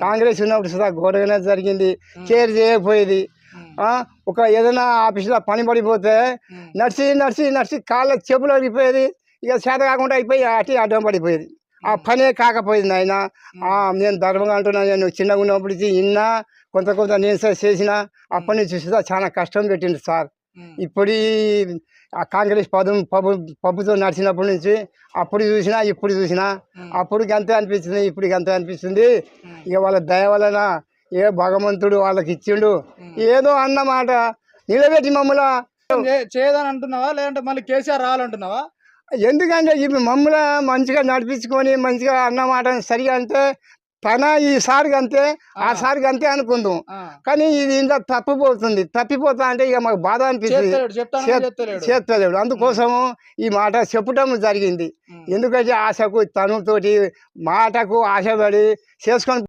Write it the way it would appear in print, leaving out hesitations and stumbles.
కాంగ్రెస్ ఉన్నప్పుడు సుధా ఘోరంగానే జరిగింది. కేర్ చేయకపోయేది. ఒక ఏదైనా ఆఫీసులో పని పడిపోతే నడిచి నడిచి నడిచి కాళ్ళ చెప్పులు అరిగిపోయేది. ఇక చేత కాకుండా అయిపోయి అడ్డం పడిపోయేది. ఆ పనే కాకపోయింది. ఆయన నేను ధర్మంగా అంటున్నాను. నేను చిన్నగా ఉన్నప్పుడు ఇన్నా కొంత కొంత నేను చేసిన అప్పటి నుంచి సుధా చాలా కష్టం పెట్టింది సార్. ఇప్పుడు ఆ కాంగ్రెస్ ప్రభుత్వం నడిచినప్పటి నుంచి అప్పుడు చూసినా ఇప్పుడు చూసినా అప్పుడు గంతే అనిపిస్తుంది, ఇప్పుడు గంతే అనిపిస్తుంది. ఇక వాళ్ళ దయ వలన ఏ భగవంతుడు వాళ్ళకి ఇచ్చిండు. ఏదో అన్నమాట నిలబెట్టి మమ్మల్ని చేయదని అంటున్నావా, లేదంటే మళ్ళీ కేసీఆర్ రావాలంటున్నావా? ఎందుకంటే ఇప్పుడు మమ్మల్ని మంచిగా నడిపించుకొని మంచిగా అన్నమాట సరిగా అంటే తన ఈ సార్కి అంతే ఆ సార్కి అంతే అనుకుందాం. కానీ ఇది ఇంత తప్పిపోతా అంటే ఇక మాకు బాధ అనిపిస్తుంది. చేస్తలేడు. అందుకోసము ఈ మాట చెప్పటం జరిగింది. ఎందుకంటే ఆశకు తనుతోటి మాటకు ఆశపడి చేసుకొని